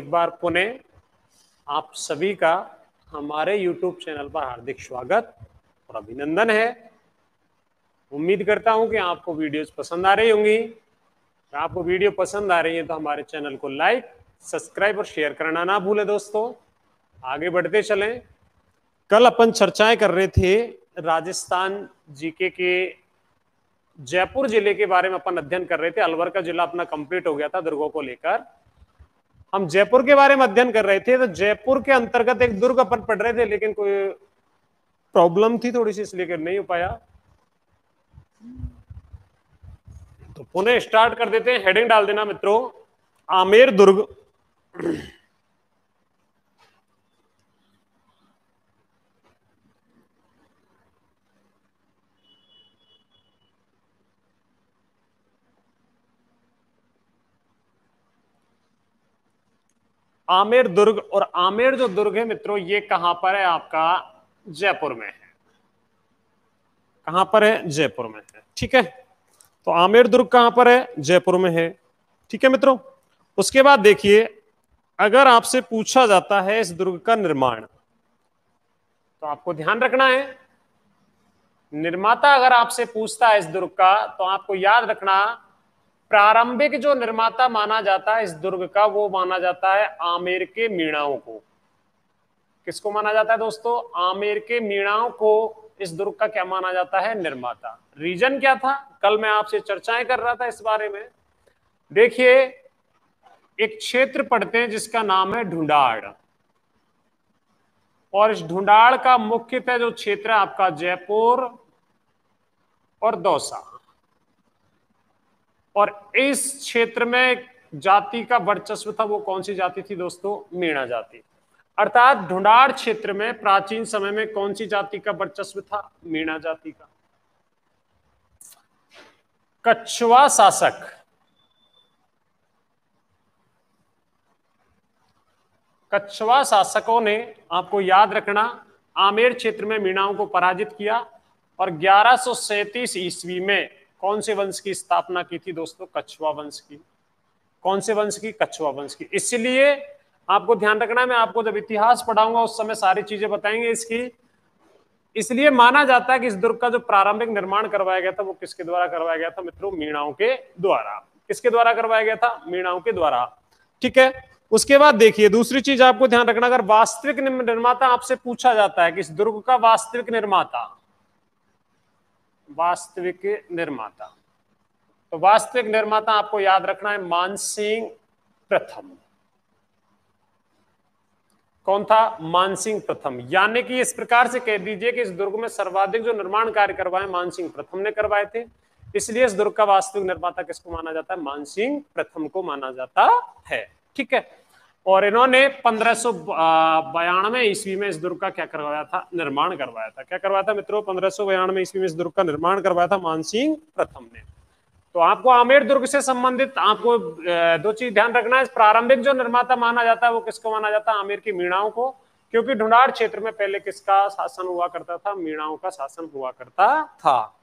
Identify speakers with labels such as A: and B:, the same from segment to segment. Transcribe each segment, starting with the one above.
A: एक बार पुनः आप सभी का हमारे YouTube चैनल पर हार्दिक स्वागत और अभिनंदन है। उम्मीद करता हूं कि आपको वीडियोस पसंद आ रही होंगी। अगर आपको वीडियो पसंद आ रही है तो हमारे चैनल को लाइक, सब्सक्राइब और शेयर करना ना भूलें। दोस्तों, आगे बढ़ते चलें। कल अपन चर्चाएं कर रहे थे राजस्थान जीके के जयपुर जिले के बारे में अपन अध्ययन कर रहे थे। अलवर का जिला अपना कंप्लीट हो गया था दुर्गों को लेकर। हम जयपुर के बारे में अध्ययन कर रहे थे, तो जयपुर के अंतर्गत एक दुर्ग अपन पढ़ रहे थे, लेकिन कोई प्रॉब्लम थी थोड़ी सी, इसलिए नहीं हो पाया। तो पुनः स्टार्ट कर देते हैं। हेडिंग डाल देना मित्रों, आमेर दुर्ग। आमेर दुर्ग, और आमेर जो दुर्ग है मित्रों, ये कहां पर है? आपका जयपुर में है। कहां पर है? जयपुर में है। ठीक है, तो आमेर दुर्ग कहां पर है? जयपुर में है। ठीक है मित्रों, उसके बाद देखिए, अगर आपसे पूछा जाता है इस दुर्ग का निर्माण, तो आपको ध्यान रखना है, निर्माता अगर आपसे पूछता है इस दुर्ग का, तो आपको याद रखना, प्रारंभिक जो निर्माता माना जाता है इस दुर्ग का, वो माना जाता है आमेर के मीणाओं को। किसको माना जाता है दोस्तों? आमेर के मीणाओं को इस दुर्ग का क्या माना जाता है? निर्माता। रीजन क्या था? कल मैं आपसे चर्चाएं कर रहा था इस बारे में। देखिए, एक क्षेत्र पढ़ते हैं जिसका नाम है ढूंढाड़, और इस ढूंढाड़ का मुख्यतः जो क्षेत्र है आपका जयपुर और दौसा, और इस क्षेत्र में जाति का वर्चस्व था। वो कौन सी जाति थी दोस्तों? मीणा जाति। अर्थात ढूंढाड़ क्षेत्र में प्राचीन समय में कौन सी जाति का वर्चस्व था? मीणा जाति का। कछवा शासक, कछवा शासकों ने, आपको याद रखना, आमेर क्षेत्र में मीणाओं को पराजित किया, और 1137 ईस्वी में कौन से वंश की स्थापना की थी दोस्तों? कछवा वंश की। कौन से वंश की? कछवा वंश की। इसलिए आपको ध्यान रखना है, मैं आपको जब इतिहास पढ़ाऊंगा उस समय सारी चीजें बताएंगे इसकी। इसलिए माना जाता है कि इस दुर्ग का जो प्रारंभिक निर्माण करवाया गया था वो किसके द्वारा करवाया गया था मित्रों? मीणाओं के द्वारा। किसके द्वारा करवाया गया था? मीणाओं के द्वारा। ठीक है, उसके बाद देखिए, दूसरी चीज आपको ध्यान रखना, अगर वास्तविक निर्माता आपसे पूछा जाता है कि इस दुर्ग का वास्तविक निर्माता, वास्तविक निर्माता, तो वास्तविक निर्माता आपको याद रखना है मानसिंह प्रथम। कौन था? मानसिंह प्रथम। यानी कि इस प्रकार से कह दीजिए कि इस दुर्ग में सर्वाधिक जो निर्माण कार्य करवाए मानसिंह प्रथम ने करवाए थे, इसलिए इस दुर्ग का वास्तविक निर्माता किसको माना जाता है? मानसिंह प्रथम को माना जाता है। ठीक है, और इन्होंने 1592 ईस्वी में इस दुर्ग का क्या करवाया था? निर्माण करवाया था। क्या करवाया था मित्रों? 1592 ईस्वी में इस दुर्ग का निर्माण करवाया था मानसिंह प्रथम ने। तो आपको आमेर दुर्ग से संबंधित आपको दो चीज ध्यान रखना है। प्रारंभिक जो निर्माता माना जाता है वो किसको माना जाता है? आमेर की मीणाओं को, क्योंकि ढूंढाड़ क्षेत्र में पहले किसका शासन हुआ करता था? मीणाओं का शासन हुआ करता था।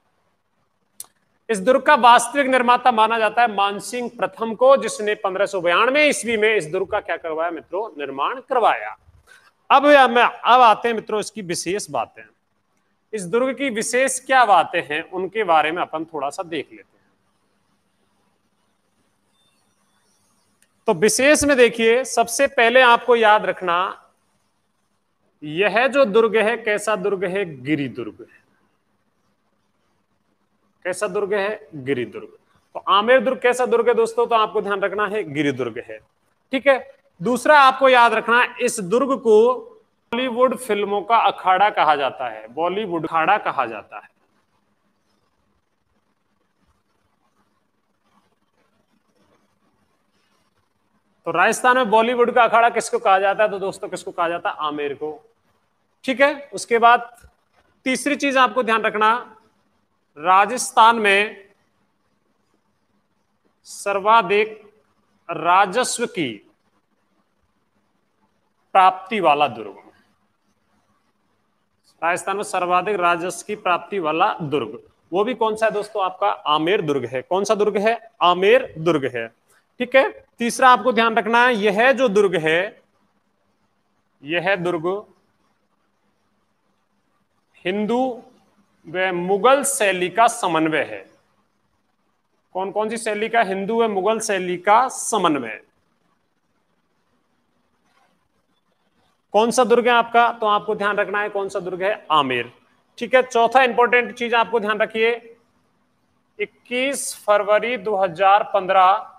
A: इस दुर्ग का वास्तविक निर्माता माना जाता है मानसिंह प्रथम को, जिसने 1592 ईस्वी में इस दुर्ग का क्या करवाया मित्रों? निर्माण करवाया। अब आते हैं मित्रों इसकी विशेष बातें। इस दुर्ग की विशेष क्या बातें हैं उनके बारे में अपन थोड़ा सा देख लेते हैं। तो विशेष में देखिए, सबसे पहले आपको याद रखना, यह जो दुर्ग है कैसा दुर्ग है? गिरि दुर्ग है। कैसा दुर्ग है? गिरि दुर्ग। तो आमेर दुर्ग कैसा दुर्ग है दोस्तों? तो आपको ध्यान रखना है गिरि दुर्ग है। ठीक है, दूसरा आपको याद रखना, इस दुर्ग को बॉलीवुड फिल्मों का अखाड़ा कहा जाता है। बॉलीवुड अखाड़ा कहा जाता है। तो राजस्थान में बॉलीवुड का अखाड़ा किसको कहा जाता है? तो दोस्तों किसको कहा जाता है? आमेर को। ठीक है, उसके बाद तीसरी चीज आपको ध्यान रखना, राजस्थान में सर्वाधिक राजस्व की प्राप्ति वाला दुर्ग। राजस्थान में सर्वाधिक राजस्व की प्राप्ति वाला दुर्ग, वो भी कौन सा है दोस्तों? आपका आमेर दुर्ग है। कौन सा दुर्ग है? आमेर दुर्ग है। ठीक है। तीसरा आपको ध्यान रखना है, यह जो दुर्ग है, यह दुर्ग हिंदू व मुगल शैली का समन्वय है। कौन कौन सी शैली का? हिंदू व मुगल शैली का समन्वय। कौन सा दुर्ग है आपका? तो आपको ध्यान रखना है कौन सा दुर्ग है? आमेर। ठीक है। चौथा इंपॉर्टेंट चीज आपको ध्यान रखिए, 21 फरवरी 2015,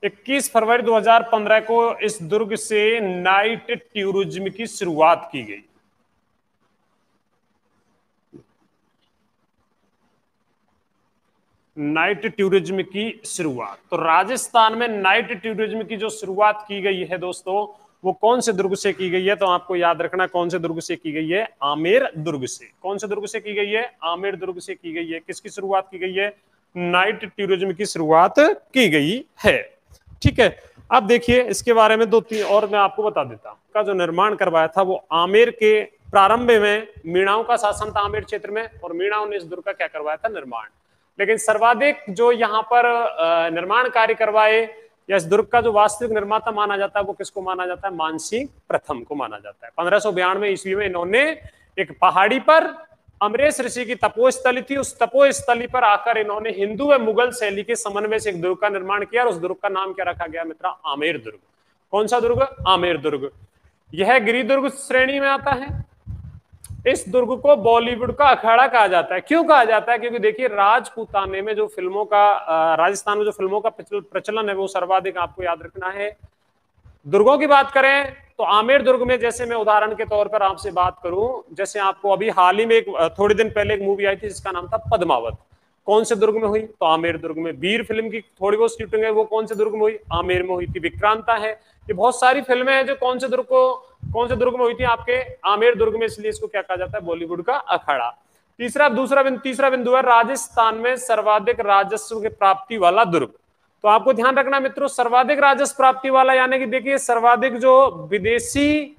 A: 21 फरवरी 2015 को इस दुर्ग से नाइट टूरिज्म की शुरुआत की गई। नाइट टूरिज्म की शुरुआत, तो राजस्थान में नाइट टूरिज्म की जो शुरुआत की गई है दोस्तों, वो कौन से दुर्ग से की गई है? तो आपको याद रखना कौन से दुर्ग से की गई है? आमेर दुर्ग से। कौन से दुर्ग से की गई है? आमेर दुर्ग से की गई है। किसकी शुरुआत की गई है? नाइट टूरिज्म की शुरुआत की गई है। ठीक है। अब देखिए इसके बारे में दो तीन और मैं आपको बता देता हूं। का जो निर्माण करवाया था वो आमेर के प्रारंभ में मीणाओं का शासन था आमेर क्षेत्र में, और मीणाओं ने इस दुर्ग का क्या करवाया था? निर्माण। लेकिन सर्वाधिक जो यहाँ पर निर्माण कार्य करवाए या इस दुर्ग का जो वास्तविक निर्माता माना जाता है वो किसको माना जाता है? मानसिंह प्रथम को माना जाता है। 1592 ईस्वी में इन्होंने एक पहाड़ी पर, अमरेश ऋषि की तपोस्थली थी, उस तपोस्थली पर आकर इन्होंने हिंदू व मुगल शैली के समन्वय से एक दुर्ग का निर्माण किया, और उस दुर्ग का नाम क्या रखा गया मित्रा? आमेर दुर्ग। कौन सा दुर्ग? आमेर दुर्ग। यह गिरिदुर्ग श्रेणी में आता है। इस दुर्ग को बॉलीवुड का अखाड़ा कहा जाता है। क्यों कहा जाता है? क्योंकि देखिए राजपूताने में जो फिल्मों का, राजस्थान में जो फिल्मों का प्रचलन है वो सर्वाधिक आपको याद रखना है। दुर्गों की बात करें तो आमेर दुर्ग में, जैसे मैं उदाहरण के तौर पर आपसे बात करूं, जैसे आपको अभी हाल ही में थोड़ी दिन पहले एक मूवी आई थी जिसका नाम था पद्मावत। कौन से दुर्ग में हुई? तो आमेर दुर्ग में। वीर फिल्म की थोड़ी बहुत शूटिंग है वो कौन से दुर्ग में हुई? आमेर में हुई थी। विक्रांता है, ये बहुत सारी फिल्में हैं जो कौन से दुर्ग में हुई थी? आपके आमेर दुर्ग में। इसलिए इसको क्या कहा जाता है? बॉलीवुड का अखाड़ा। तीसरा बिंदु है राजस्थान में सर्वाधिक राजस्व की प्राप्ति वाला दुर्ग। तो आपको ध्यान रखना मित्रों, सर्वाधिक राजस्व प्राप्ति वाला, यानी कि देखिए सर्वाधिक जो विदेशी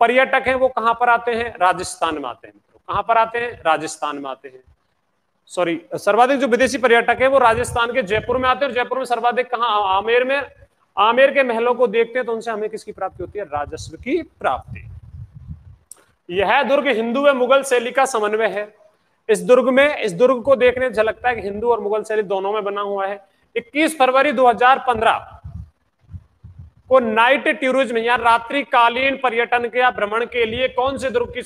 A: पर्यटक हैं वो कहां पर आते हैं? राजस्थान में आते हैं मित्रों। कहां पर आते हैं? राजस्थान में आते हैं। सॉरी, सर्वाधिक जो विदेशी पर्यटक है वो राजस्थान के जयपुर में आते हैं, और जयपुर में सर्वाधिक कहां? आमेर में। आमेर के महलों को देखते हैं तो उनसे हमें किसकी प्राप्ति होती है? राजस्व की प्राप्ति। यह दुर्ग हिंदू व मुगल शैली का समन्वय है। इस दुर्ग को देखने झलकता है कि हिंदू और मुगल शैली दोनों में बना हुआ है। 21 फरवरी 2015 को नाइट टूरिज्म या रात्रिकालीन पर्यटन के या भ्रमण के लिए कौन से दुर्ग की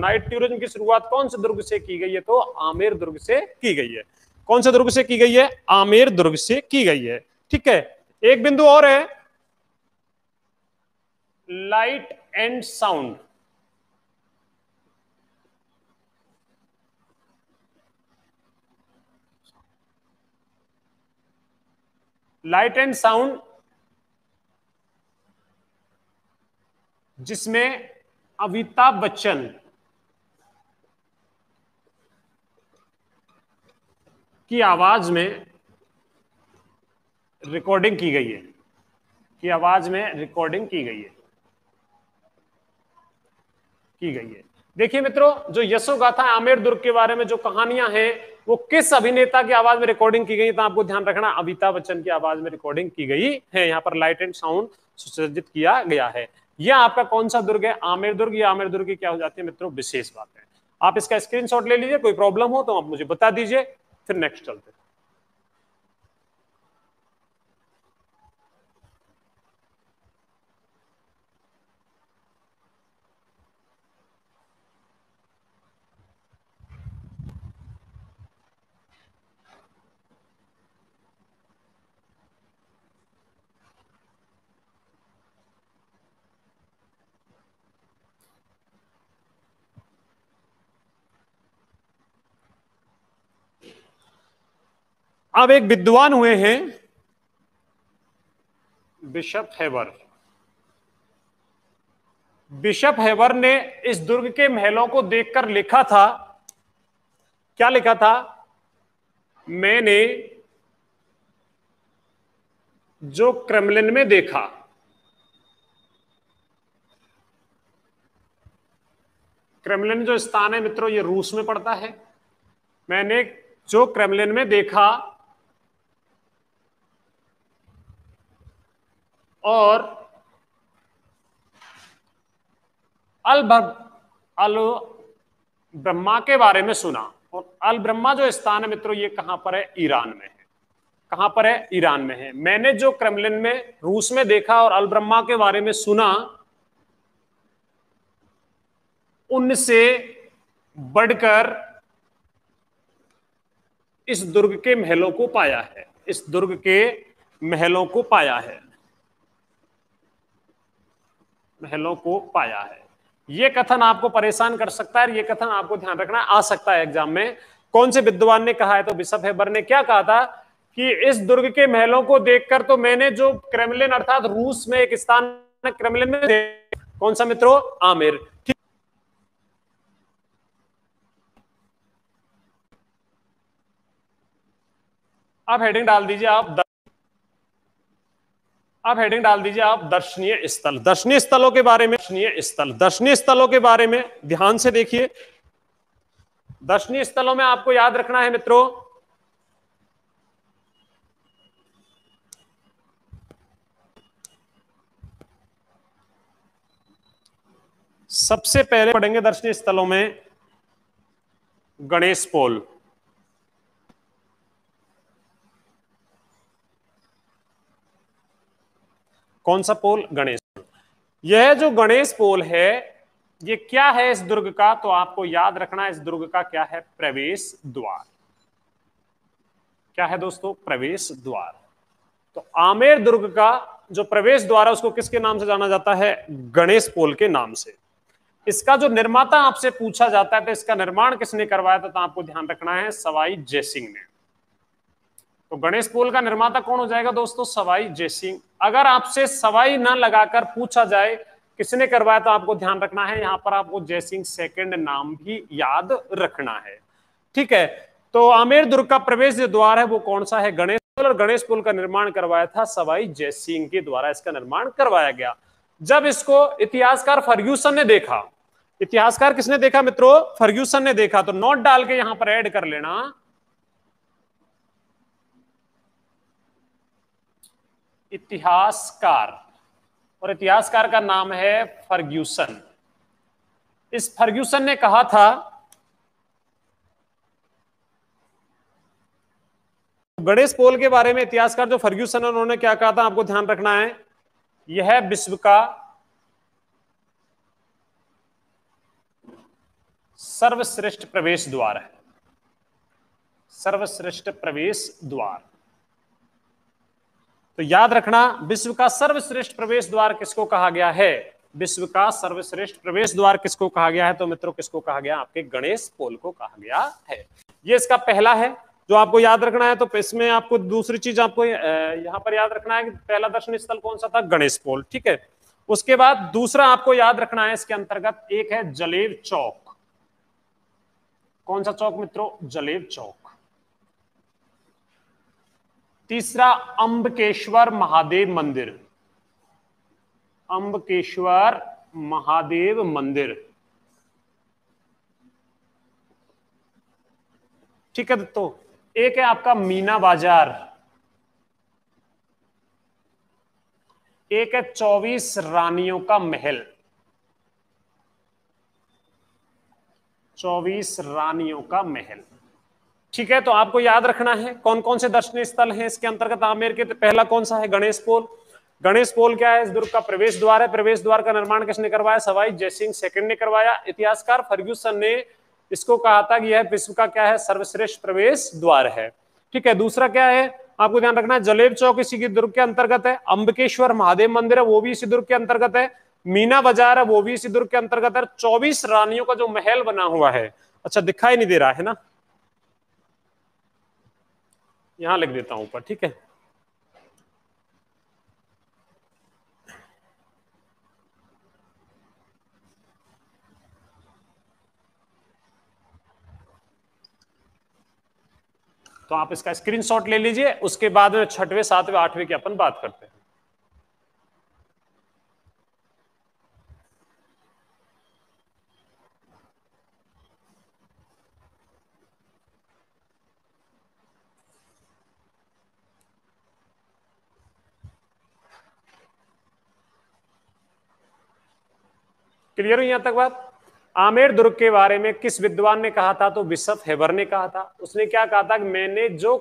A: नाइट टूरिज्म की शुरुआत कौन से दुर्ग से की गई है? तो आमेर दुर्ग से की गई है। कौन से दुर्ग से की गई है? आमेर दुर्ग से की गई है। ठीक है। एक बिंदु और है, light and sound. Light and sound, जिसमें अमिताभ बच्चन की आवाज में रिकॉर्डिंग की गई है, की आवाज में रिकॉर्डिंग की गई है, की गई है। देखिए मित्रों, जो यशोगाथा आमेर दुर्ग के बारे में जो कहानियां हैं वो किस अभिनेता की आवाज में रिकॉर्डिंग की गई? तो आपको ध्यान रखना अमिताभ बच्चन की आवाज में रिकॉर्डिंग की गई है। यहाँ पर लाइट एंड साउंड सुसज्जित किया गया है। यह आपका कौन सा दुर्ग है? आमेर दुर्ग। ये आमेर दुर्ग की क्या हो जाती है मित्रों? विशेष बात है। आप इसका स्क्रीनशॉट ले लीजिए, कोई प्रॉब्लम हो तो आप मुझे बता दीजिए, फिर नेक्स्ट चलते हैं। अब एक विद्वान हुए हैं बिशप हेबर। बिशप हेबर ने इस दुर्ग के महलों को देखकर लिखा था, क्या लिखा था? मैंने जो क्रेमलिन में देखा, क्रेमलिन जो स्थान है मित्रों ये रूस में पड़ता है। मैंने जो क्रेमलिन में देखा और अल अल ब्रह्मा के बारे में सुना। और अल ब्रह्मा जो स्थान है मित्रों, ये कहां पर है? ईरान में है। कहां पर है? ईरान में है। मैंने जो क्रेमलिन में रूस में देखा और अल ब्रह्मा के बारे में सुना, उनसे बढ़कर इस दुर्ग के महलों को पाया है। इस दुर्ग के महलों को पाया है। महलों को पाया है। यह कथन आपको परेशान कर सकता है। यह कथन आपको ध्यान रखना आ सकता है एग्जाम में। कौन से विद्वान ने कहा है? तो बिशप हेबर ने क्या कहा था कि इस दुर्ग के महलों को देखकर तो मैंने जो क्रेमलिन अर्थात रूस में एक स्थान क्रेमलिन में कौन सा मित्रों? आमेर। ठीक। अब हेडिंग डाल दीजिए आप, अब हेडिंग डाल दीजिए आप दर्शनीय स्थल। दर्शनीय स्थलों के बारे में, दर्शनीय स्थलों के बारे में ध्यान से देखिए। दर्शनीय स्थलों में आपको याद रखना है मित्रों, सबसे पहले पढ़ेंगे दर्शनीय स्थलों में गणेश पोल। कौन सा पोल? गणेश पोल। यह जो गणेश पोल है, ये क्या है इस दुर्ग का? तो आपको याद रखना है, इस दुर्ग का क्या है? प्रवेश द्वार। क्या है दोस्तों? प्रवेश द्वार। तो आमेर दुर्ग का जो प्रवेश द्वार है, उसको किसके नाम से जाना जाता है? गणेश पोल के नाम से। इसका जो निर्माता आपसे पूछा जाता है, तो इसका निर्माण किसने करवाया था? तो आपको ध्यान रखना है, सवाई जयसिंह ने। तो गणेश पोल का निर्माता कौन हो जाएगा दोस्तों? सवाई जयसिंह। अगर आपसे सवाई ना लगाकर पूछा जाए किसने करवाया, तो आपको ध्यान रखना है, यहां पर आपको जयसिंह सेकंड नाम भी याद रखना है। ठीक है। तो आमेर दुर्ग का प्रवेश जो द्वार है वो कौन सा है? गणेश पोल। और गणेश पोल का निर्माण करवाया था सवाई जयसिंह के द्वारा, इसका निर्माण करवाया गया। जब इसको इतिहासकार फर्ग्यूसन ने देखा, इतिहासकार किसने देखा मित्रों? फर्ग्यूसन ने देखा। तो नोट डाल के यहां पर ऐड कर लेना, इतिहासकार। और इतिहासकार का नाम है फर्ग्यूसन। इस फर्ग्यूसन ने कहा था, गणेश पोल के बारे में इतिहासकार जो फर्ग्यूसन है, उन्होंने क्या कहा था? आपको ध्यान रखना है, यह विश्व का सर्वश्रेष्ठ प्रवेश द्वार है। सर्वश्रेष्ठ प्रवेश द्वार। तो याद रखना, विश्व का सर्वश्रेष्ठ प्रवेश द्वार किसको कहा गया है? विश्व का सर्वश्रेष्ठ प्रवेश द्वार किसको कहा गया है? तो मित्रों किसको कहा गया? आपके गणेश पोल को कहा गया है। ये इसका पहला है जो आपको याद रखना है। तो इसमें आपको दूसरी चीज आपको यहां पर याद रखना है कि पहला दर्शनीय स्थल कौन सा था? गणेश पोल। ठीक है। उसके बाद दूसरा आपको याद रखना है, इसके अंतर्गत एक है जलेब चौक। कौन सा चौक मित्रों? जलेब चौक। तीसरा अंबकेश्वर महादेव मंदिर। अंबकेश्वर महादेव मंदिर। ठीक है दोस्तों। एक है आपका मीना बाजार। एक है 24 रानियों का महल। 24 रानियों का महल। ठीक है। तो आपको याद रखना है कौन कौन से दर्शनीय स्थल हैं इसके अंतर्गत आमेर के। तो पहला कौन सा है? गणेश पोल। गणेश पोल क्या है? इस दुर्ग का प्रवेश द्वार है। प्रवेश द्वार का निर्माण किसने करवाया? सवाई जयसिंह सेकंड ने करवाया। इतिहासकार फर्ग्यूसन ने इसको कहा था कि यह विश्व का क्या है? सर्वश्रेष्ठ प्रवेश द्वार है। ठीक है। दूसरा क्या है? आपको ध्यान रखना है, जलेब चौक इसी की दुर्ग के अंतर्गत है। अंबकेश्वर महादेव मंदिर है, वो भी इसी दुर्ग के अंतर्गत है। मीना बाजार है, वो भी इसी दुर्ग के अंतर्गत है। 24 रानियों का जो महल बना हुआ है, अच्छा दिखाई नहीं दे रहा है ना, यहां लिख देता हूं ऊपर। ठीक है। तो आप इसका स्क्रीनशॉट ले लीजिए, उसके बाद में 6वें 7वें 8वें की अपन बात करते हैं। क्लियर हुई यहां तक बात? आमेर दुर्ग के बारे में किस विद्वान ने कहा था? तो बिशप हेबर ने कहा था। उसने क्या कहा था कि मैंने जो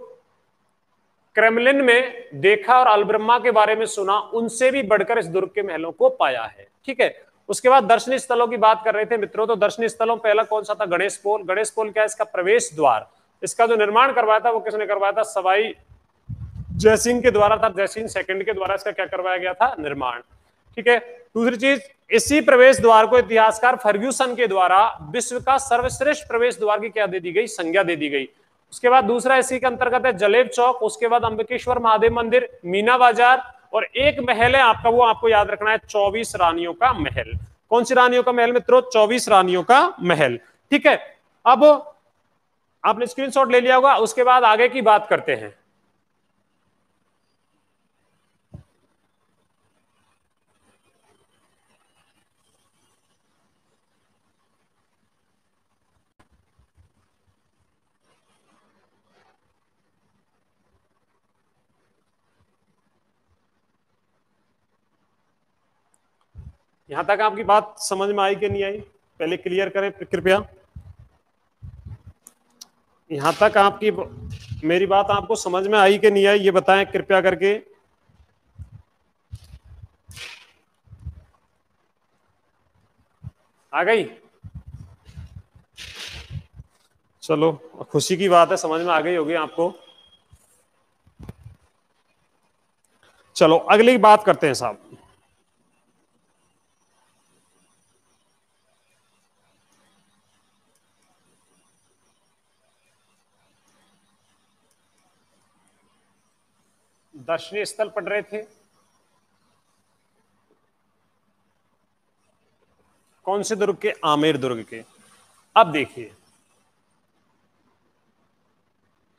A: क्रेमलिन में देखा और अलब्रह्मा के बारे में सुना, उनसे भी बढ़कर इस दुर्ग के महलों को पाया है। ठीक है, उसके बाद दर्शनीय स्थलों की बात कर रहे थे मित्रों, तो दर्शनीय स्थलों पहला कौन सा था? गणेश पोल। गणेश पोल क्या है? इसका प्रवेश द्वार। इसका जो निर्माण करवाया था वो किसने करवाया था? सवाई जयसिंह के द्वारा था। जयसिंह सेकंड के द्वारा इसका क्या करवाया गया था? निर्माण। ठीक है, दूसरी चीज, इसी प्रवेश द्वार को इतिहासकार फर्ग्यूसन के द्वारा विश्व का सर्वश्रेष्ठ प्रवेश द्वार की क्या दे दी गई? संज्ञा दे दी गई। उसके बाद दूसरा इसी के अंतर्गत है जलेब चौक। उसके बाद अंबिकेश्वर महादेव मंदिर, मीना बाजार, और एक महल है आपका, वो आपको याद रखना है, 24 रानियों का महल। कौन सी रानियों का महल मित्रों? 24 रानियों का महल। ठीक है, अब आपने स्क्रीनशॉट ले लिया होगा। उसके बाद आगे की बात करते हैं। यहां तक आपकी बात समझ में आई कि नहीं आई? पहले क्लियर करें कृपया। यहां तक आपकी मेरी बात आपको समझ में आई कि नहीं आई, ये बताएं कृपया करके। आ गई? चलो, खुशी की बात है, समझ में आ गई होगी आपको। चलो अगली बात करते हैं साहब। दर्शनीय स्थल पढ़ रहे थे, कौन से दुर्ग के? आमेर दुर्ग के। अब देखिए,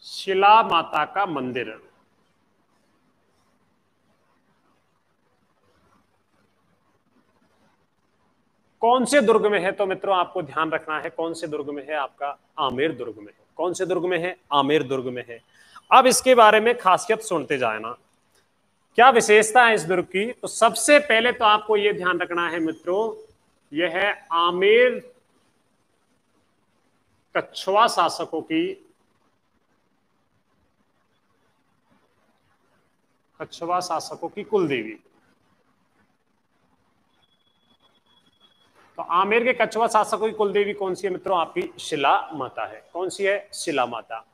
A: शिला माता का मंदिर कौन से दुर्ग में है? तो मित्रों आपको ध्यान रखना है, कौन से दुर्ग में है? आपका आमेर दुर्ग में है। कौन से दुर्ग में है? आमेर दुर्ग में है। अब इसके बारे में खासियत सुनते जाए ना, क्या विशेषता है इस दुर्ग की? तो सबसे पहले तो आपको यह ध्यान रखना है मित्रों, यह है आमेर कछवा शासकों की, कछवा शासकों की कुल देवी। तो आमेर के कछवा शासकों की कुल देवी कौन सी है मित्रों? आपकी शिला माता है। कौन सी है? शिला माता।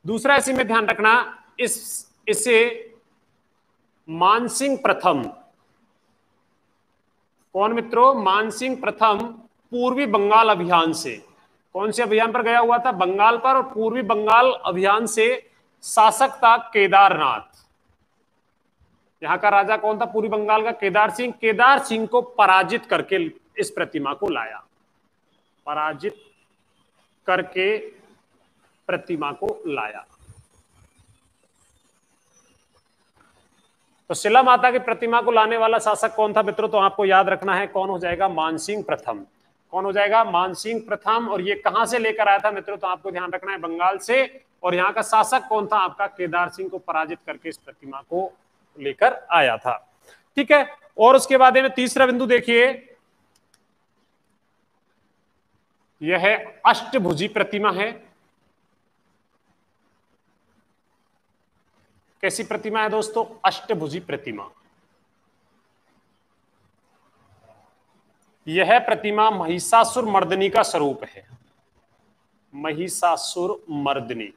A: दूसरा इसी में ध्यान रखना, इसे मानसिंह प्रथम, कौन मित्रों? मानसिंह प्रथम पूर्वी बंगाल अभियान से, कौन से अभियान पर गया हुआ था? बंगाल पर। और पूर्वी बंगाल अभियान से शासक था केदारनाथ। यहां का राजा कौन था पूर्वी बंगाल का? केदार सिंह। केदार सिंह को पराजित करके इस प्रतिमा को लाया, पराजित करके प्रतिमा को लाया। तो शिला माता की प्रतिमा को लाने वाला शासक कौन था मित्रों? तो आपको याद रखना है, कौन हो जाएगा? मानसिंह प्रथम। कौन हो जाएगा? मानसिंह प्रथम। और ये कहां से लेकर आया था मित्रों? तो आपको ध्यान रखना है, बंगाल से। और यहाँ का शासक कौन था? आपका केदार सिंह को पराजित करके इस प्रतिमा को लेकर आया था। ठीक है, और उसके बाद में तीसरा बिंदु देखिए, यह है अष्टभुजी प्रतिमा है। कैसी प्रतिमा है दोस्तों? अष्टभुजी प्रतिमा। यह प्रतिमा महिषासुर मर्दनी का स्वरूप है। महिषासुर मर्दनी,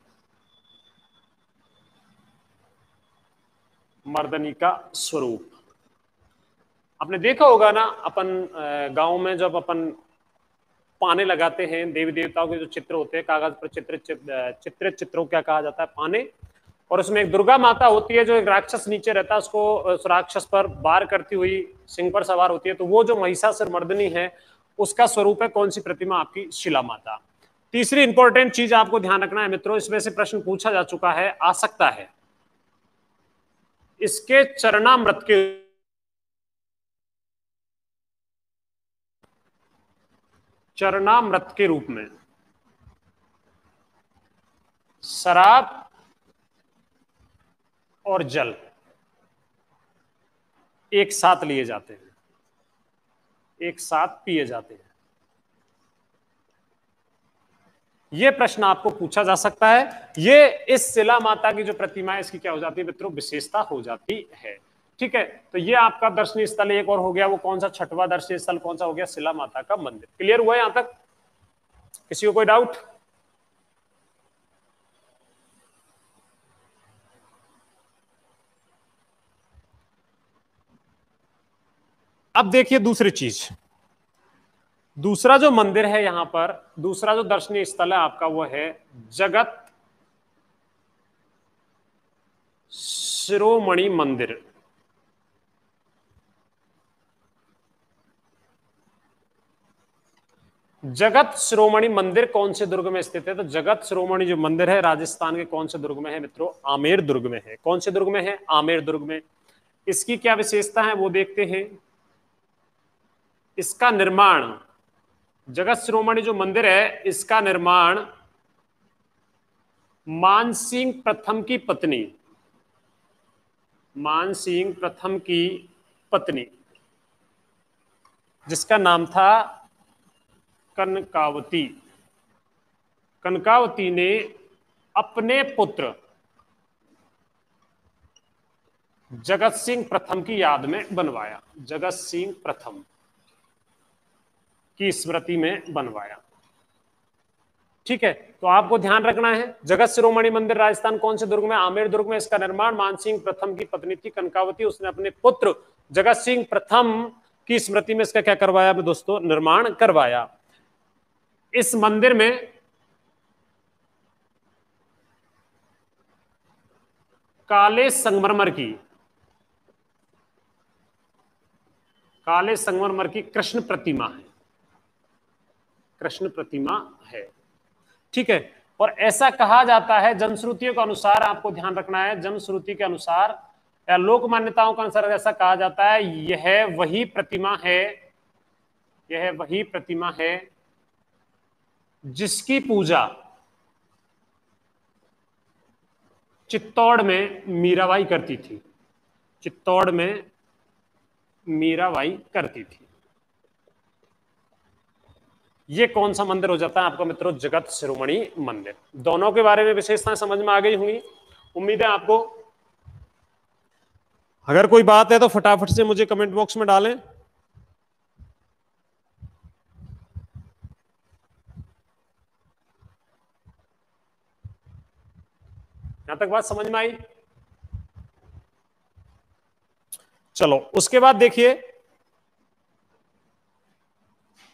A: मर्दनी का स्वरूप। आपने देखा होगा ना, अपन गांव में जब अपन पाने लगाते हैं, देवी देवताओं के जो चित्र होते हैं कागज पर चित्रित चित्रों क्या कहा जाता है? पाने। और उसमें एक दुर्गा माता होती है, जो एक राक्षस नीचे रहता है, उसको उस राक्षस पर वार करती हुई सिंह पर सवार होती है। तो वो जो महिषासुर मर्दनी है, उसका स्वरूप है कौन सी प्रतिमा? आपकी शिला माता। तीसरी इंपॉर्टेंट चीज आपको ध्यान रखना है मित्रों, इसमें से प्रश्न पूछा जा चुका है, आ सकता है, इसके चरणामृत के, चरणामृत के रूप में शराब और जल एक साथ लिए जाते हैं। एक साथ पिए जाते हैं। यह प्रश्न आपको पूछा जा सकता है। ये इस शिला माता की जो प्रतिमा है इसकी क्या हो जाती है मित्रों, विशेषता हो जाती है। ठीक है, तो ये आपका दर्शनीय स्थल एक और हो गया। वो कौन सा छठवां दर्शनीय स्थल कौन सा हो गया, शिला माता का मंदिर। क्लियर हुआ यहां तक, किसी को कोई डाउट? अब देखिए दूसरी चीज, दूसरा जो मंदिर है यहां पर, दूसरा जो दर्शनीय स्थल है आपका वो है जगत शिरोमणि मंदिर। जगत शिरोमणि मंदिर कौन से दुर्ग में स्थित है? तो जगत शिरोमणि जो मंदिर है राजस्थान के कौन से दुर्ग में है मित्रों? आमेर दुर्ग में है। कौन से दुर्ग में है? आमेर दुर्ग में। इसकी क्या विशेषता है वो देखते हैं। इसका निर्माण, जगत शिरोमणि जो मंदिर है इसका निर्माण मानसिंह प्रथम की पत्नी, मानसिंह प्रथम की पत्नी जिसका नाम था कनकावती, कनकावती ने अपने पुत्र जगत सिंह प्रथम की याद में बनवाया, जगत सिंह प्रथम की स्मृति में बनवाया। ठीक है, तो आपको ध्यान रखना है जगत शिरोमणि मंदिर राजस्थान कौन से दुर्ग में? आमेर दुर्ग में। इसका निर्माण मानसिंह प्रथम की पत्नी थी कनकावती, उसने अपने पुत्र जगत सिंह प्रथम की स्मृति में इसका क्या करवाया दोस्तों? निर्माण करवाया। इस मंदिर में काले संगमरमर की, काले संगमरमर की कृष्ण प्रतिमा है, कृष्ण प्रतिमा है। ठीक है, और ऐसा कहा जाता है जनश्रुतियों के अनुसार, आपको ध्यान रखना है, जनश्रुति के अनुसार या लोक मान्यताओं के अनुसार ऐसा कहा जाता है यह वही प्रतिमा है, यह वही प्रतिमा है जिसकी पूजा चित्तौड़ में मीराबाई करती थी, चित्तौड़ में मीराबाई करती थी। ये कौन सा मंदिर हो जाता है आपका मित्रों? जगत शिरोमणि मंदिर। दोनों के बारे में विशेषताएं समझ में आ गई होंगी, उम्मीद है आपको। अगर कोई बात है तो फटाफट से मुझे कमेंट बॉक्स में डालें। यहां तक बात समझ में आई? चलो उसके बाद देखिए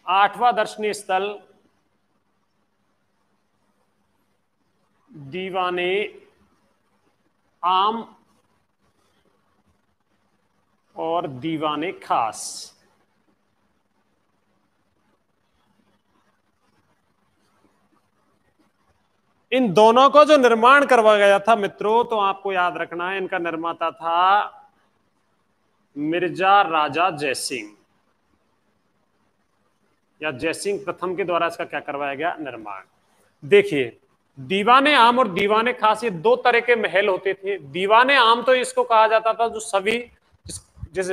A: आठवां दर्शनीय स्थल दीवाने आम और दीवाने खास। इन दोनों को जो निर्माण करवाया गया था मित्रों, तो आपको याद रखना है इनका निर्माता था मिर्जा राजा जयसिंह, या जयसिंह प्रथम के द्वारा इसका क्या करवाया गया? निर्माण। देखिए दीवाने आम और दीवाने खास ये दो तरह के महल होते थे। दीवाने आम तो इसको कहा जाता था जो सभी जिस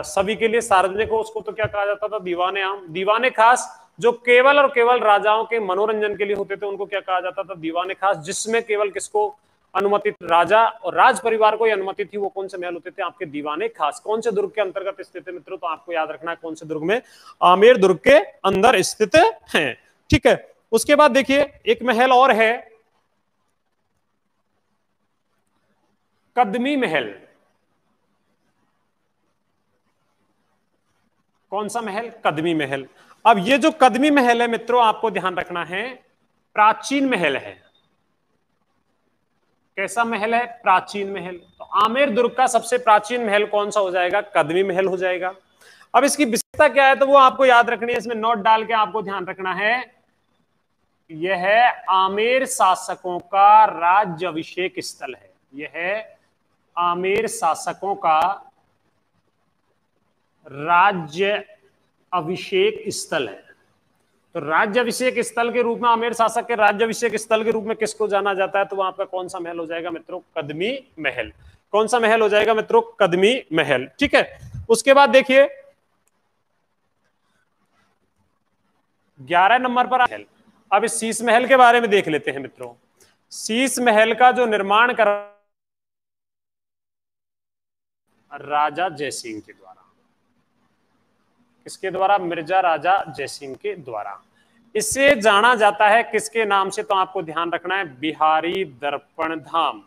A: सभी के लिए सार्वजनिक हो उसको तो क्या कहा जाता था? दीवाने आम। दीवाने खास जो केवल और केवल राजाओं के मनोरंजन के लिए होते थे उनको क्या कहा जाता था? दीवाने खास। जिसमें केवल किसको अनुमति? राजा और राज परिवार को अनुमति थी। वो कौन से महल होते थे? आपके दीवाने खास। कौन से दुर्ग के अंतर्गत स्थित है मित्रों? तो आपको याद रखना है कौन से दुर्ग में? आमेर दुर्ग के अंदर स्थित है। ठीक है, उसके बाद देखिए एक महल और है कदमी महल। कौन सा महल? कदमी महल। अब ये जो कदमी महल है मित्रों आपको ध्यान रखना है प्राचीन महल है। कैसा महल है? प्राचीन महल। तो आमेर दुर्ग का सबसे प्राचीन महल कौन सा हो जाएगा? कदमी महल हो जाएगा। अब इसकी विशेषता क्या है तो वो आपको याद रखनी है, इसमें नोट डाल के आपको ध्यान रखना है यह आमेर शासकों का राज्य अभिषेक स्थल है। यह आमेर शासकों का राज्य अभिषेक स्थल है। तो राज्य अभिषेक स्थल के रूप में आमेर शासक के राज्य अभिषेक स्थल के रूप में किसको जाना जाता है? तो वहां पर कौन सा महल हो जाएगा मित्रों? कदमी महल। कौन सा महल हो जाएगा मित्रों? कदमी महल। ठीक है, उसके बाद देखिए 11 नंबर पर महल। अब इस शीश महल के बारे में देख लेते हैं मित्रों। शीश महल का जो निर्माण कर राजा जयसिंह के द्वारा। किसके द्वारा? मिर्जा राजा जयसिंह के द्वारा। इसे जाना जाता है किसके नाम से? तो आपको ध्यान रखना है, बिहारी दर्पण धाम।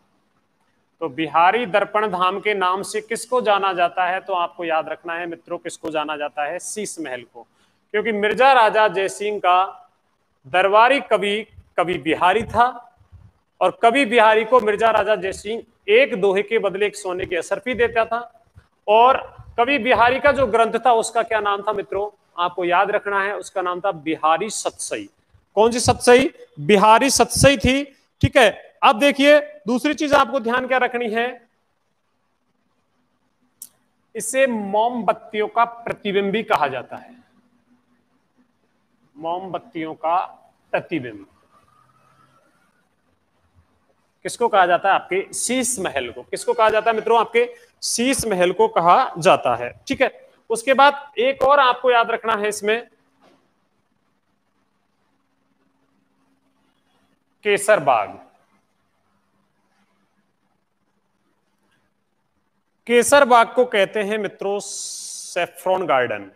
A: तो बिहारी दर्पण धाम के नाम से किसको जाना जाता है? तो आपको याद रखना है मित्रों, किसको जाना जाता है? शीश महल को। क्योंकि मिर्जा राजा जयसिंह का दरबारी कवि कवि बिहारी था, और कवि बिहारी को मिर्जा राजा जयसिंह एक दोहे के बदले एक सोने की असरफी देता था। और कवि बिहारी का जो ग्रंथ था उसका क्या नाम था मित्रों? आपको याद रखना है, उसका नाम था बिहारी सतसई। कौन सी सतसई? बिहारी सतसई थी। ठीक है। अब देखिए दूसरी चीज आपको ध्यान क्या रखनी है, इसे मोमबत्तियों का प्रतिबिंब भी कहा जाता है। मोमबत्तियों का प्रतिबिंब किसको कहा जाता है? आपके शीश महल को। किसको कहा जाता है मित्रों? आपके शीश महल को कहा जाता है। ठीक है। उसके बाद एक और आपको याद रखना है इसमें, केसर बाग। केसर बाग को कहते हैं मित्रों सैफ्रॉन गार्डन।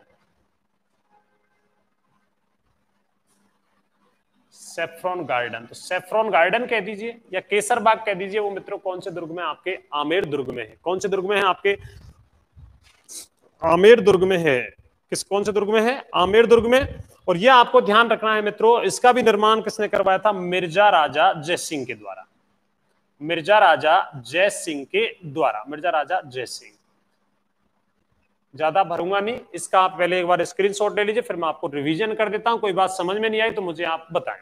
A: सैफ्रॉन गार्डन, तो सैफ्रॉन गार्डन कह दीजिए या केसर बाग कह दीजिए। वो मित्रों कौन से दुर्ग में? आपके आमेर दुर्ग में है। कौन से दुर्ग में है? आपके आमेर दुर्ग में है। कौन से दुर्ग में है? आमेर दुर्ग में। और यह आपको ध्यान रखना है मित्रों, इसका भी निर्माण किसने करवाया था? मिर्जा राजा जयसिंह के द्वारा। मिर्जा राजा जयसिंह के द्वारा। मिर्जा राजा जयसिंह। ज्यादा भरूंगा नहीं, इसका आप पहले एक बार स्क्रीनशॉट ले लीजिए, फिर मैं आपको रिवीजन कर देता हूं। कोई बात समझ में नहीं आई तो मुझे आप बताएं।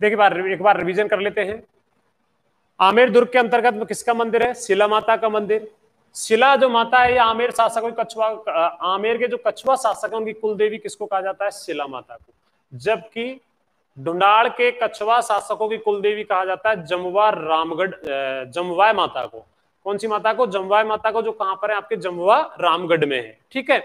A: देखिए एक बार रिवीजन कर लेते हैं। आमेर दुर्ग के अंतर्गत किसका मंदिर है? शिला माता का मंदिर। शिला जो माता है, ये आमेर शासक कछुआ, आमेर के जो कछुआ शासक है उनकी कुल देवी किसको कहा जाता है? शिला माता को। जबकि ढूंढाड़ के कछुआ शासकों की कुल देवी कहा जाता है जमवा रामगढ़, जमवाय माता को। कौन सी माता को? जमवाय माता को, जो कहां पर है? आपके जमवा रामगढ़ में है। ठीक है।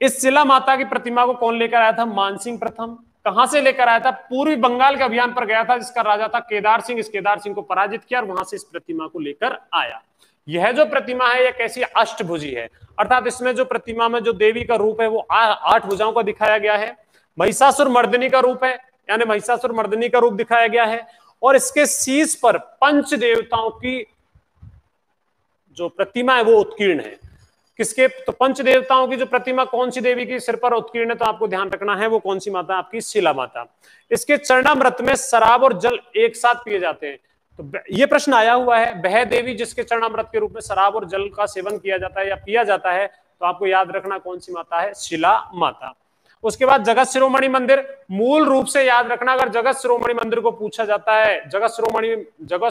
A: इस शिला माता की प्रतिमा को कौन लेकर आया था? मानसिंह प्रथम। कहां से लेकर आया था? पूर्वी बंगाल के अभियान पर गया था, जिसका राजा था केदार सिंह। इस केदार सिंह को पराजित किया और वहां से इस प्रतिमा को लेकर आया। यह जो प्रतिमा है यह कैसी? अष्टभुजी है। अर्थात इसमें जो प्रतिमा में जो देवी का रूप है वो 8 भुजाओं का दिखाया गया है। महिषासुर मर्दिनी का रूप है, यानी महिषासुर मर्दिनी का रूप दिखाया गया है। और इसके शीश पर पंच देवताओं की जो प्रतिमा है वो उत्कीर्ण है। किसके? तो पंच देवताओं की जो प्रतिमा कौन सी देवी की सिर पर उत्कीर्ण है? तो आपको ध्यान रखना है वो कौन सी माता? आपकी शिला माता। इसके चरणामृत में शराब और जल एक साथ पिए जाते हैं। तो ये प्रश्न आया हुआ है, वह देवी जिसके चरणामृत के रूप में शराब और जल का सेवन किया जाता है या पिया जाता है, तो आपको याद रखना कौन सी माता है? शिला माता। उसके बाद जगत शिरोमणि मंदिर। मूल रूप से याद रखना, अगर जगत शिरोमणि मंदिर को पूछा जाता है, जगत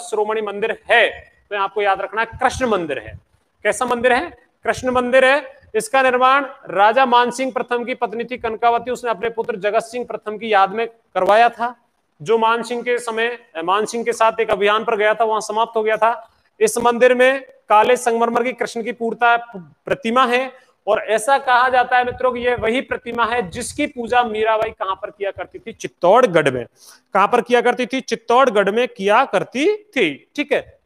A: शिरोमणि मंदिर है, तो आपको याद रखना कृष्ण मंदिर है। कैसा मंदिर है? कृष्ण मंदिर है। इसका निर्माण राजा मानसिंह प्रथम की पत्नी थी कनकावती, उसने अपने पुत्र जगत सिंह प्रथम की याद में करवाया था, जो मानसिंह के समय मानसिंह के साथ एक अभियान पर गया था, वहां समाप्त हो गया था। इस मंदिर में काले संगमरमर की कृष्ण की पूर्णता प्रतिमा है। और ऐसा कहा जाता है मित्रों कि यह वही प्रतिमा है जिसकी पूजा मीराबाई कहां पर किया करती थी? चित्तौड़गढ़ में। कहां पर किया करती थी? चित्तौड़गढ़ में किया करती थी। ठीक है।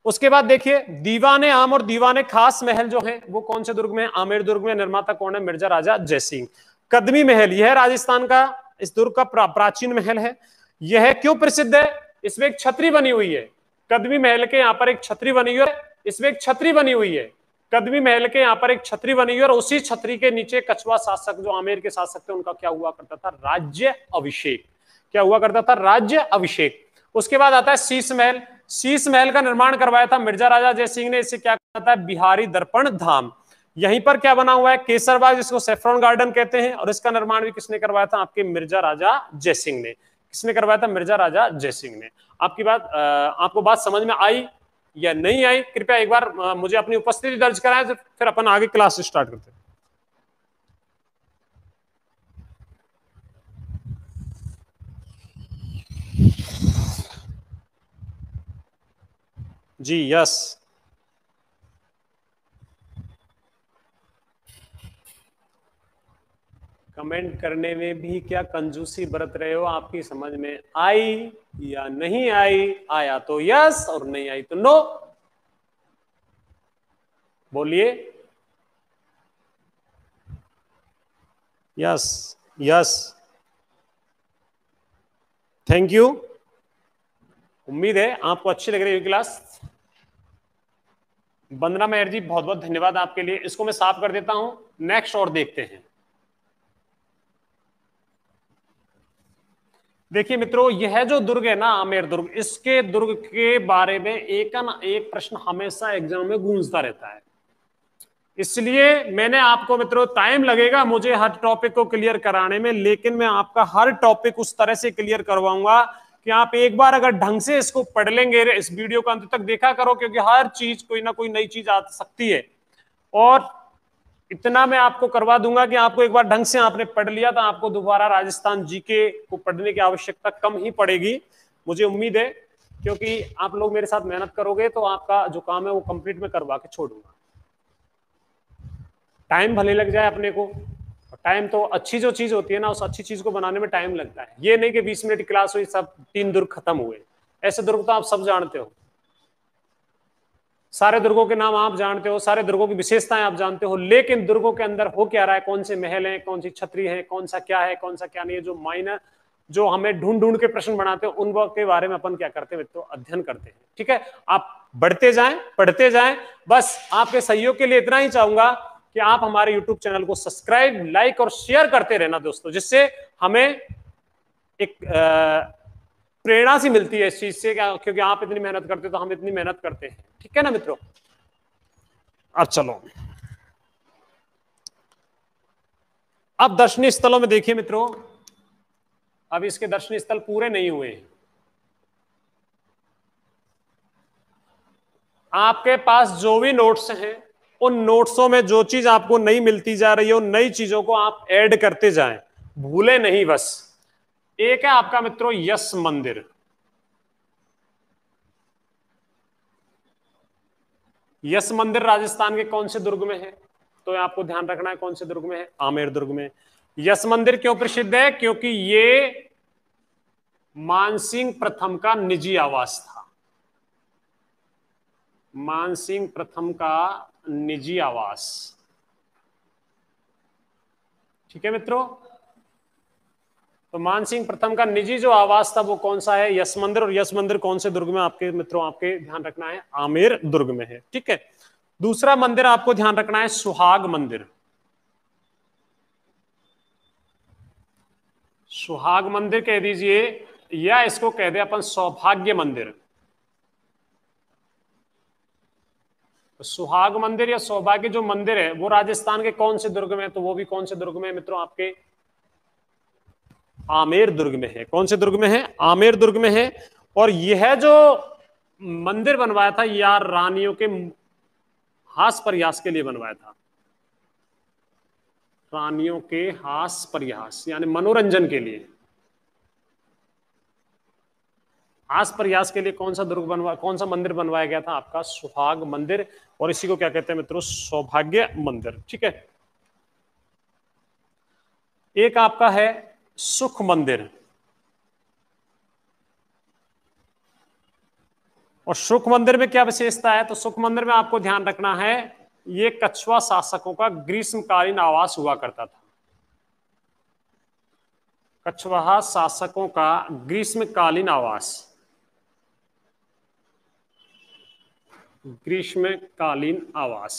A: उसके बाद देखिए दीवाने आम और दीवाने खास महल जो है वो कौन से दुर्ग में? आमेर दुर्ग में। निर्माता कौन है? मिर्जा राजा जयसिंह। कदमी महल, यह राजस्थान का इस दुर्ग का प्राचीन महल है। यह क्यों प्रसिद्ध है? इसमें एक छतरी बनी हुई है। कदमी महल के यहाँ पर एक छतरी बनी हुई है, इसमें एक छतरी बनी हुई है। कदमी महल के यहाँ पर एक छतरी बनी हुई है और उसी छतरी के नीचे कछुआ शासक जो आमेर के शासक थे उनका क्या हुआ करता था? राज्य अभिषेक। क्या हुआ करता था? राज्य अभिषेक। उसके बाद आता है शीश महल। शीश महल का निर्माण करवाया था मिर्जा राजा जयसिंह ने। इसे क्या कहता है? बिहारी दर्पण धाम। यहीं पर क्या बना हुआ है? केसरबाग, जिसको सैफ्रॉन गार्डन कहते हैं। और इसका निर्माण भी किसने करवाया था? आपके मिर्जा राजा जयसिंह ने। किसने करवाया था? मिर्जा राजा जयसिंह ने। आपको बात समझ में आई या नहीं आई? कृपया एक बार मुझे अपनी उपस्थिति दर्ज कराएं, फिर अपन आगे क्लास स्टार्ट करते हैं। जी यस। कमेंट करने में भी क्या कंजूसी बरत रहे हो, आपकी समझ में आई या नहीं आई? आया तो यस और नहीं आई तो नो। बोलिए यस यस। Thank you. उम्मीद है आपको अच्छी लग रही है क्लास। वंदना मेहर जी बहुत बहुत धन्यवाद आपके लिए। इसको मैं साफ कर देता हूं, नेक्स्ट और देखते हैं। देखिए मित्रों, यह जो दुर्ग है ना आमेर दुर्ग, इसके दुर्ग के बारे में एक ना एक प्रश्न हमेशा एग्जाम में गूंजता रहता है। इसलिए मैंने आपको मित्रों, टाइम लगेगा मुझे हर टॉपिक को क्लियर कराने में, लेकिन मैं आपका हर टॉपिक उस तरह से क्लियर करवाऊंगा कि आप एक बार अगर ढंग से इसको पढ़ लेंगे, इस वीडियो को अंत तक देखा करो, क्योंकि हर चीज कोई ना कोई नई चीज आ सकती है। और इतना मैं आपको करवा दूंगा कि आपको एक बार ढंग से आपने पढ़ लिया तो आपको दोबारा राजस्थान जीके को पढ़ने की आवश्यकता कम ही पड़ेगी, मुझे उम्मीद है। क्योंकि आप लोग मेरे साथ मेहनत करोगे तो आपका जो काम है वो कंप्लीट में करवा के छोड़ूंगा। टाइम भले लग जाए अपने को, टाइम तो अच्छी जो चीज होती है ना, उस अच्छी चीज को बनाने में टाइम लगता है। ये नहीं कि 20 मिनट क्लास हुई सब 3 दुर्ग खत्म हुए। ऐसे दुर्ग तो आप सब जानते हो, सारे दुर्गों के नाम आप जानते हो, सारे दुर्गों की विशेषताएं आप जानते हो, लेकिन दुर्गों के अंदर हो क्या रहा है, कौन से महल हैं, कौन सी छतरी है, कौन सा क्या है, कौन सा क्या नहीं है, जो माइनर जो हमें ढूंढ ढूंढ के प्रश्न बनाते हैं, उन के बारे में अपन क्या करते हैं मित्रों, अध्ययन करते हैं। ठीक है, आप बढ़ते जाएं, पढ़ते जाएं। बस आपके सहयोग के लिए इतना ही चाहूंगा कि आप हमारे यूट्यूब चैनल को सब्सक्राइब, लाइक और शेयर करते रहना दोस्तों, जिससे हमें एक प्रेरणा सी मिलती है इस चीज से, क्योंकि आप इतनी मेहनत करते हो तो हम इतनी मेहनत करते हैं। ठीक है ना मित्रों? अब चलो, अब दर्शनीय स्थलों में देखिए मित्रों, अब इसके दर्शनीय स्थल पूरे नहीं हुए हैं। आपके पास जो भी नोट्स हैं, उन नोट्सों में जो चीज आपको नहीं मिलती जा रही है, उन नई चीजों को आप ऐड करते जाएं, भूले नहीं बस। एक है आपका मित्रों यश मंदिर। यश मंदिर राजस्थान के कौन से दुर्ग में है? तो आपको ध्यान रखना है कौन से दुर्ग में है, आमेर दुर्ग में। यश मंदिर क्यों प्रसिद्ध है? क्योंकि ये मानसिंह प्रथम का निजी आवास था। मानसिंह प्रथम का निजी आवास। ठीक है मित्रों, तो मानसिंह प्रथम का निजी जो आवास था वो कौन सा है? यश मंदिर। और यश मंदिर कौन से दुर्ग में? आपके मित्रों आपके ध्यान रखना है, आमेर दुर्ग में है। ठीक है, दूसरा मंदिर आपको ध्यान रखना है सुहाग मंदिर। सुहाग मंदिर कह दीजिए, या इसको कह दे अपन सौभाग्य मंदिर। तो सुहाग मंदिर या सौभाग्य जो मंदिर है वो राजस्थान के कौन से दुर्ग में है? तो वो भी कौन से दुर्ग में है मित्रों? आपके आमेर दुर्ग में है। कौन से दुर्ग में है? आमेर दुर्ग में है। और यह जो मंदिर बनवाया था यार, रानियों के हास प्रयास के लिए बनवाया था। रानियों के हास प्रयास यानी मनोरंजन के लिए, हास प्रयास के लिए कौन सा दुर्ग बनवा, कौन सा मंदिर बनवाया गया था? आपका सुहाग मंदिर। और इसी को क्या कहते हैं मित्रों? सौभाग्य मंदिर। ठीक है, एक आपका है सुख मंदिर। और सुख मंदिर में क्या विशेषता है? तो सुख मंदिर में आपको ध्यान रखना है, ये कछवा शासकों का ग्रीष्मकालीन आवास हुआ करता था। कछवाहा शासकों का ग्रीष्मकालीन आवास, ग्रीष्मकालीन आवास।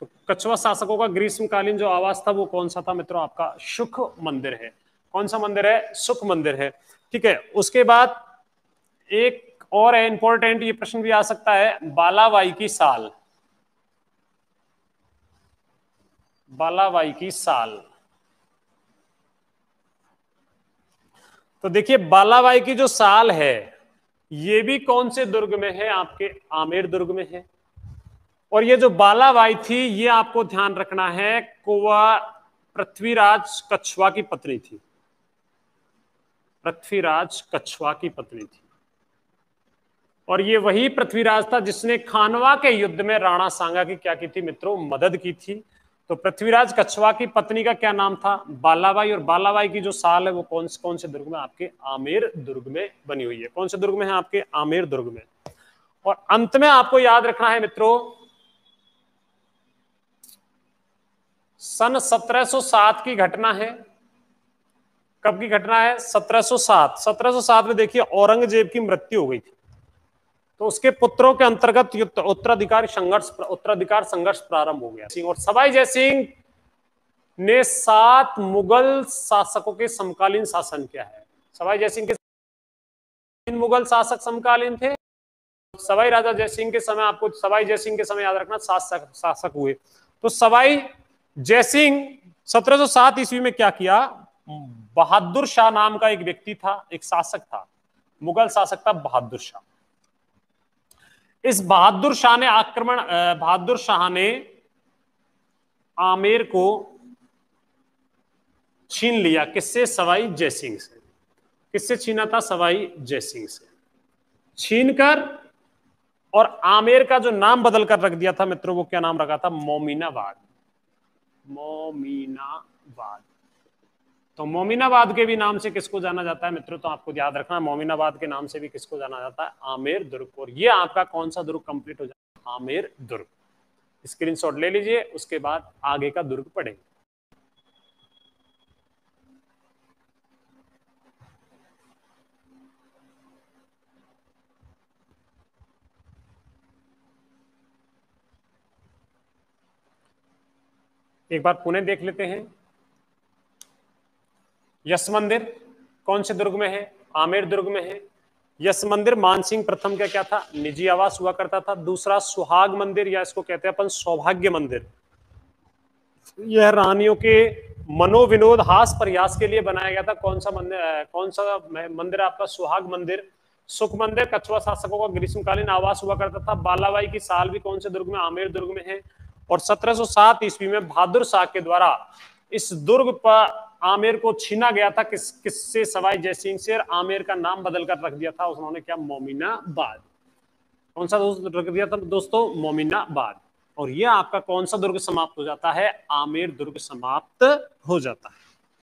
A: तो कछवा शासकों का ग्रीष्मकालीन जो आवास था वो कौन सा था मित्रों? आपका सुख मंदिर है। कौन सा मंदिर है? सुख मंदिर है। ठीक है, उसके बाद एक और है इंपॉर्टेंट, ये प्रश्न भी आ सकता है, बालाबाई की साल। बालाबाई की साल। तो देखिए बालाबाई की जो साल है ये भी कौन से दुर्ग में है? आपके आमेर दुर्ग में है। और ये जो बालाबाई थी ये आपको ध्यान रखना है, कुंवर पृथ्वीराज कछवा की पत्नी थी। पृथ्वीराज कछवा की पत्नी थी। और ये वही पृथ्वीराज था जिसने खानवा के युद्ध में राणा सांगा की क्या की थी मित्रों, मदद की थी। तो पृथ्वीराज कछवा की पत्नी का क्या नाम था, बालाबाई। और बालाबाई की जो साल है वो कौन से दुर्ग में, आपके आमेर दुर्ग में बनी हुई है। कौन से दुर्ग में है, आपके आमेर दुर्ग में। और अंत में आपको याद रखना है मित्रों, सन 1707 की घटना है। कब की घटना है, 1707। 1707 में देखिए औरंगजेब की मृत्यु हो गई थी, तो उसके पुत्रों के अंतर्गत उत्तराधिकार संघर्ष प्रारंभ हो गया। और सवाई जयसिंह ने 7 मुगल शासकों के समकालीन शासन किया है। सवाई जयसिंह के 3 मुगल शासक समकालीन थे। सवाई राजा जयसिंह के समय, आपको सवाई जयसिंह के समय याद रखना 7 शासक हुए। तो सवाई जयसिंह 1707 ईस्वी में क्या किया, बहादुर शाह नाम का एक व्यक्ति था, एक शासक था, मुगल शासक था बहादुर शाह। इस बहादुर शाह ने आमेर को छीन लिया। किससे, सवाई जयसिंह से। किससे छीना था, सवाई जयसिंह से छीनकर, और आमेर का जो नाम बदल कर रख दिया था मित्रों, वो क्या नाम रखा था, मोमिनाबाद। मोमिनाबाद। तो मोमिनाबाद के भी नाम से किसको जाना जाता है मित्रों, तो आपको याद रखना, मोमिनाबाद के नाम से भी किसको जाना जाता है, आमेर दुर्ग। और ये आपका कौन सा दुर्ग कंप्लीट हो जाता है, आमेर दुर्ग। स्क्रीनशॉट ले लीजिए, उसके बाद आगे का दुर्ग पढ़ेंगे। एक बार पुणे देख लेते हैं। यश मंदिर कौन से दुर्ग में है, आमेर दुर्ग में है। यश मंदिर मानसिंह प्रथम का क्या था, निजी आवास हुआ करता था। दूसरा सुहाग मंदिर, या इसको कहते हैं अपन सौभाग्य मंदिर, यह रानियों के मनोविनोद हास प्रयास के लिए बनाया गया था। कौन सा मंदिर आपका, सुहाग मंदिर। सुख मंदिर कछवा शासकों का ग्रीष्मकालीन आवास हुआ करता था। बालाबाई की साल भी कौन से दुर्ग में, आमेर दुर्ग में है। और 1707 ईस्वी में बहादुर शाह के द्वारा इस दुर्ग पर आमेर को छीना गया था। किससे, सवाई जयसिंह से। और आमेर का नाम बदल कर रख दिया था उन्होंने, क्या, मोमिनाबाद। कौन सा रख दिया था दोस्तों, मोमिनाबाद। और यह आपका कौन सा दुर्ग समाप्त हो जाता है, आमेर दुर्ग समाप्त हो जाता है।